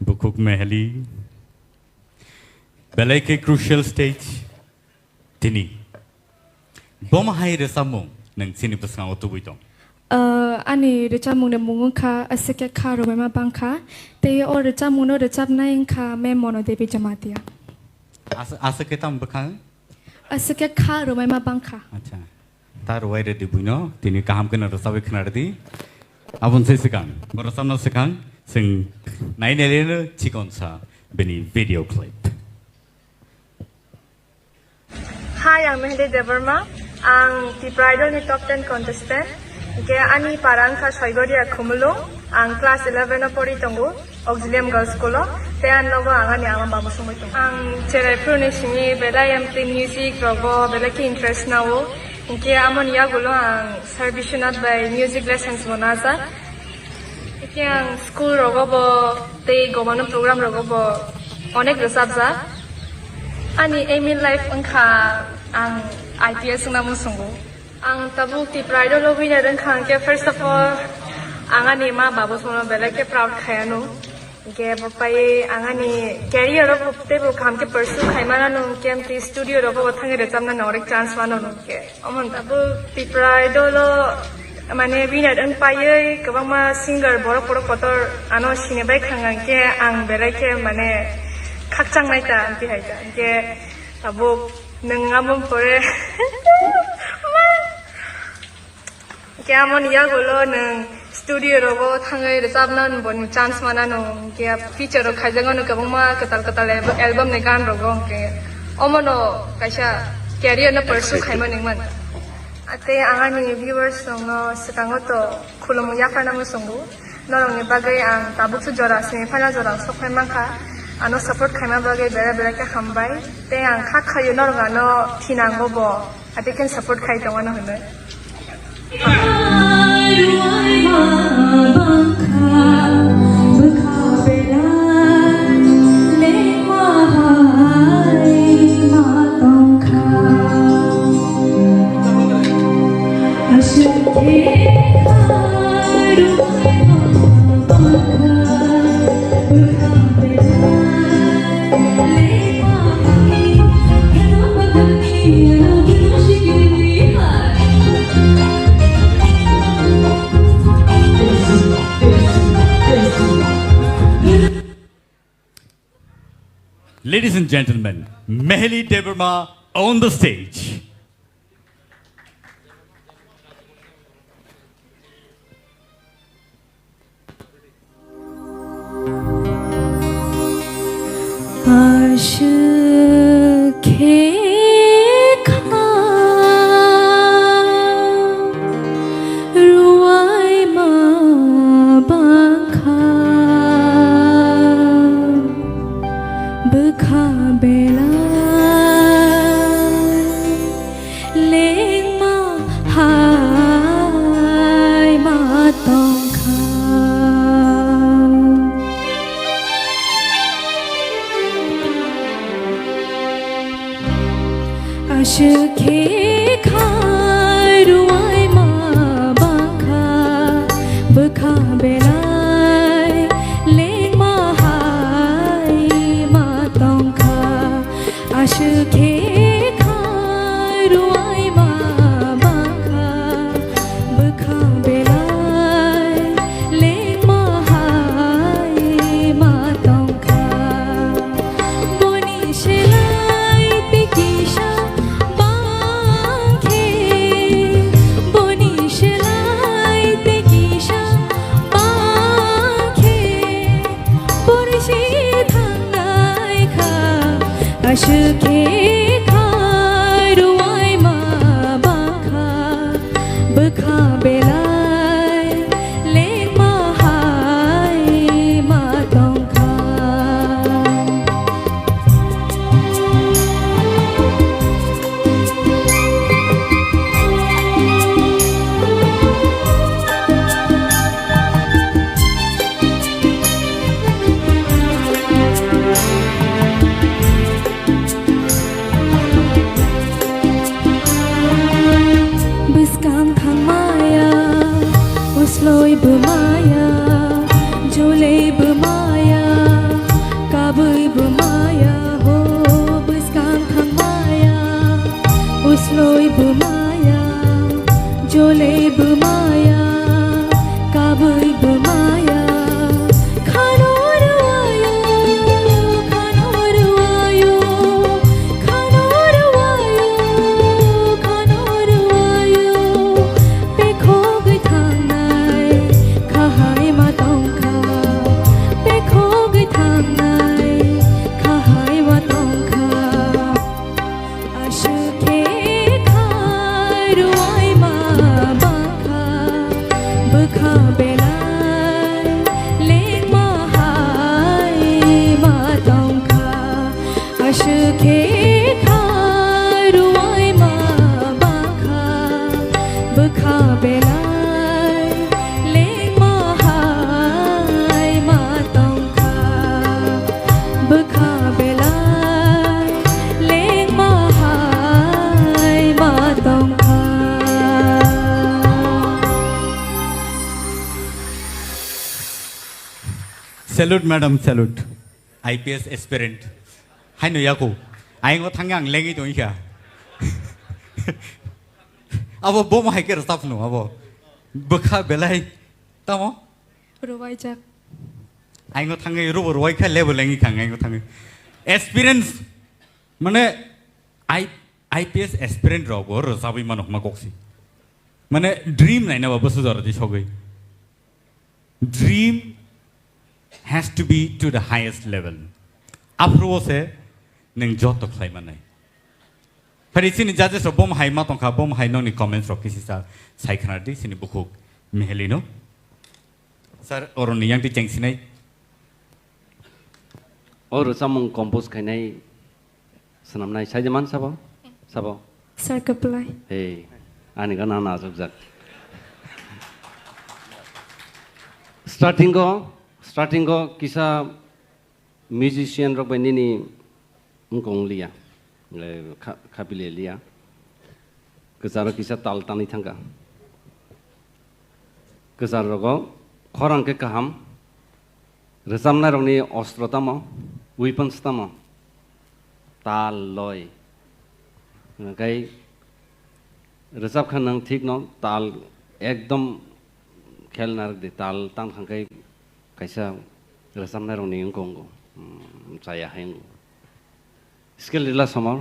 Bukuk Meheli Belake crucial stage Tini Boma hai resamu nang sini pesang otubuitong Ani recamung de mungunka aseke karo mema bangka te or recamung no recap naing ka memono debi jamatia Asake tam bekang aseke karo mema bangka Acha tar wai re dibuino tini kaham kena resawe khnardi abun se sekang borasam no sekang sing nain elena chikonsa beni video clip Hi, I'm MEHELI DEBBARMA. I'm Tipra ni top 10 contestant. Ke ani parang ka Soigoria Kumulung. I'm class 11 pori tongu. Auxilium Girls School. Te an logo angani ang babu sumuto. Ang Tripura ni singi bela yang play music rogo bela ki interest na wo. Ke amon ya gulo ang servitionat by music lessons monaza. Ke ang school rogo bo te gomano program rogo bo onek resabza. Ani aim in life angka ang IPS namun sungguh. Ang tabuk Tipra lo winner angka ke first of all angani ma babu semua bela ke proud khayanu. Ke bapai angani career ro te bo kam ke pursue khaimana no ke am studio ro bo thangi recamna norek chance mano no ke. Amon tabuk Tipra lo mane winner ang paye kabang ma singer borok borok kotor ano sinebai khangang ke ang bela ke mane kakchang naita anti haita ke tabuk nengamon pore ke amon ya golo neng studio rogo thangai resabnan bon chance manano ke feature ro khajangon ke bangma katal katal album ne gan rogo ke omono kaisa career na pursue khaima ningman ate angani viewers no sekangoto khulum yakana mo songu norong ne bagai ang tabuk su jora semi final jora sokhai mangka ano support khaima bagai bera bera ke khambai te ang kha khayo nor gano thinango bo ate ken support khai tongana hone Ladies and gentlemen, MEHELI DEBBARMA on the stage. Bermaya, Jolai bermaya बोलेबो Maya गाबैबो Maya Salute, madam, salute. IPS aspirant. Hai no yaku. Ai ngo thangang lengi to ika. Abo bom hai ke rasap no abo. Bekha belai. Tamo? Rowai jak. Ai ngo thangai ro roi kha level lengi khang ai ngo thangai. Experience mane IPS aspirant ro go rasabi manok ma koksi. Mane dream nai na ba basu jara di sogai. Dream has to be to the highest level. Afro se neng jot to khai manai. Phari sini judges ro bom hai ma tong kha bom hai no ni comments ro kisi sa sai khana di sini buku meheli no. Sir oron ni yang ti cheng sinai. Or samung compose khainai sanam nai sai jaman sabo. Sabo. Sir kaplai. Hey, ani kana na jak. Starting go kisa musician rock band ini ngkong lia le kapile lia kesara kisa tal tani thangka kesara rogo khorang ke kaham resamna rongni ostrotamo weapons tamo tal loy kai resap khanang thik no tal ekdom khelnar de tal tang khangkai kaisa resamna rongni ngkong saya heng skill dila samar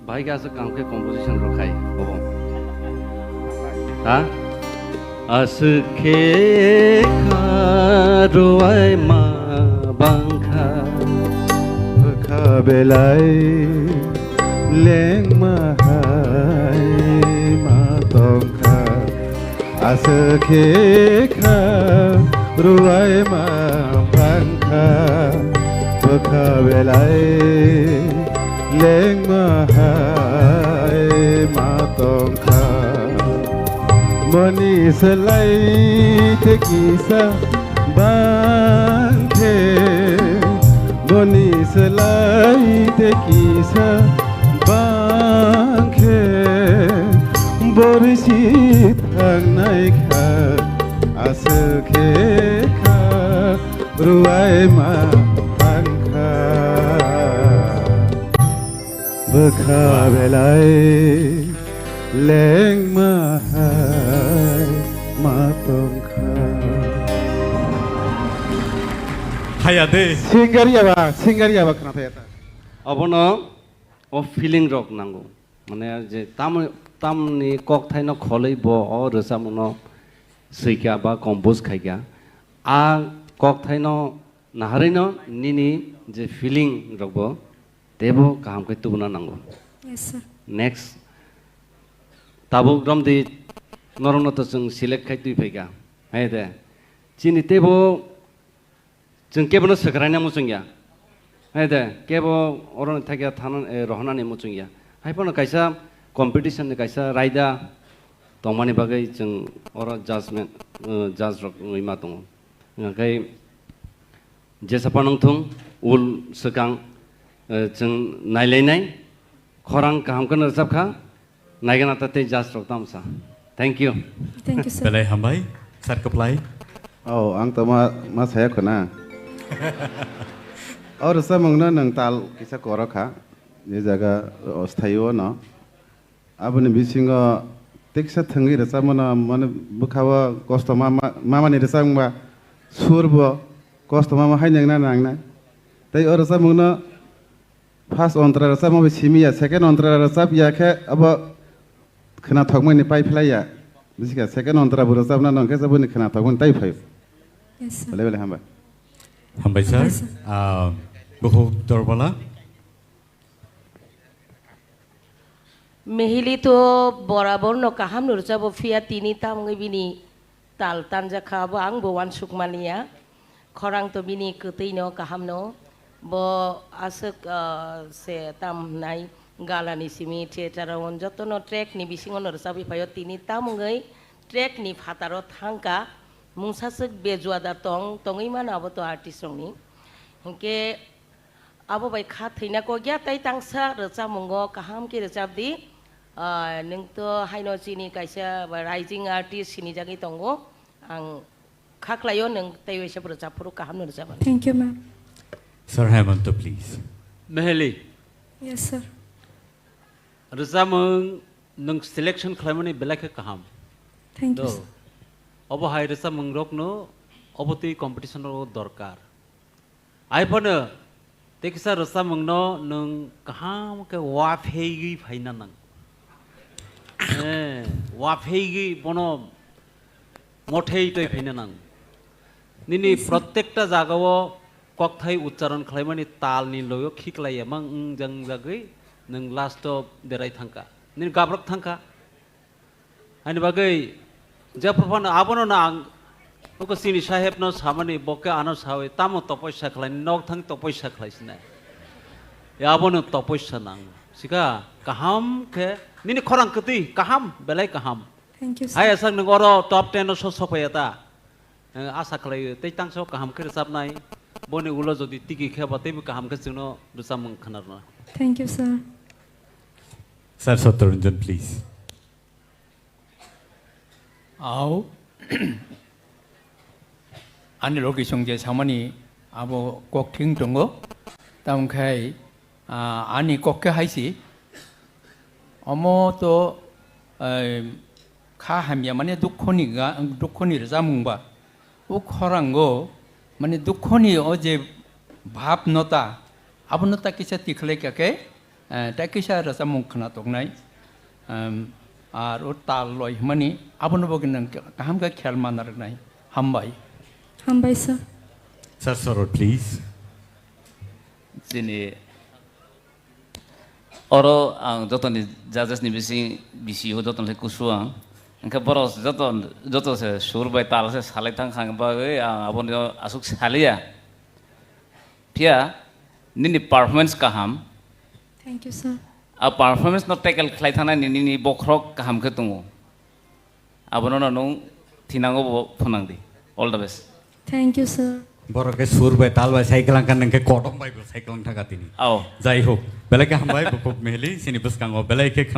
bhai ga sa kam ke composition rokhai bobo ha askhe kharoi ma bangkha bekha belai leng ma hai ma tongkha askhe kharoi ma bangkha bekha belai leng ma hai ma tongkha mani selai te kisa bangke mani selai te kisa bangke borisi thangnai kha askhe kha ruai ma bangkha bekha belai leng ma hai ma tongkha Hayade. Singaria ba kana thayata abono o feeling rock nango mane je tam ni kok thaino kholei bo o resamuno seika ba compose khaika a kok thaino naharino nini je feeling rock bo tebo kaham kai tubuna nango. Yes sir. Next tabuk ram di norona to jeng select khai tui phaika hai de chini tebo jeng kebono sakrana mo jengya hai de kebo oron thakya thanan rohana ni mo jengya hai pono kaisa competition ni kaisa raida tongmani bagai jeng ora judgment judge rock ima tong ngai jesapanong thung ul sekang jeng naileinai khorang kaham kan resapkha naigana tate judge rock tamsa. Thank you. Thank you sir. Belai hambai. Sar kaplai. oh ang to ma saya khona और समंगना नंग ताल किसा कोरखा ये जगह अस्थायी हो न अब ने बिसिंग teksa thangi rasa mana mana bukhawa kosto mama ni rasa ngba surbo kosto mama hai nang na tai or rasa mungna first ontra rasa mo simia second ontra rasa ya khe aba khana thokmai ni pai phlaya bisika second ontra bu rasa na nang khe sabuni khana thokmai tai phai Yes, sir. bale hamba Hambai sir. Buhu Dorbala. MEHELI to borabor no kaham nur jabo fia tini tam ngi bini tal tanja khabo ang bo wan sukmania khorang to bini kutei no kaham no bo asuk se tam nai galani simi theater on joto no track ni bisingo nur jabi phayo tini tam ngai track ni phataro thangka mungsasuk bejuada tongi mana abo to artist ni hingke abo bai kha theina ko gya tai tangsa roja mungo kaham ki rojab di nung to haino chini kaisa rising artist sini jagi tongo ang khaklayo nung tai wesa rojab puru kaham no rojab Thank you, ma'am. Sir Hemant, please. MEHELI Yes, sir. rojamung nung selection khlaimani belaka kaham Thank you, do sir. obo hai rojamung rokno oboti competition ro dorkar aipone teksa rojamung no nung kaham ke wa phegi phaina nang wa phegi bono mothei toi phaina nang nini প্রত্যেকটা জায়গাও ককথাই উচ্চারণ খালাইমানি তাল নি লयो खिकलाय mang jang jagoi nung last of derai thangka nin gabrok thangka ani bagai japropan abono na oko sini saheb no samani boke ano sawe tamo topoisya khlai nok thang topoisya khlaisna ya abono topoisya nang sika kaham ke nini khorang kati kaham belai kaham Thank you, sir. hai asang nung oro top 10 no sopayata asa khlai tei tangso kaham khir sapnai boni ulo jodi tiki kheba tei kaham ke juno rusamung khanarna Thank you, sir. Sir Satyaranjan, please. Au ani logi songje samani abo kok thing tongo tam khai ani kok ke haisi omo to kha hamya mane dukhoni ramungba uk khorango mane dukhoni oje bhab nota abunota kisa tikhle kake ta kisa rasamung khna tongnai আর ও তাল লয় মানে আপন বগিন কাহাম কা খেয়াল মানার নাই হামবাই Hambai, sir. Sir Sarod, please. Sini oro ang joton ni judges ni bisi ho joton le kusuang angka boros joton se sur bai tal se salai thang khang ba ei abon asuk salia pia nini performance kaham Thank you, sir. a performance no tackle khlai thana ni bokrok kaham ke tungo abono no nung thinango phonang di all the best Thank you, sir. Borok ke sur bai tal bai cycle kan nang ke kodong bai cycle thaka tini. ao Jai ho. Belai ke hambai buku MEHELI sini bus kanggo belai ke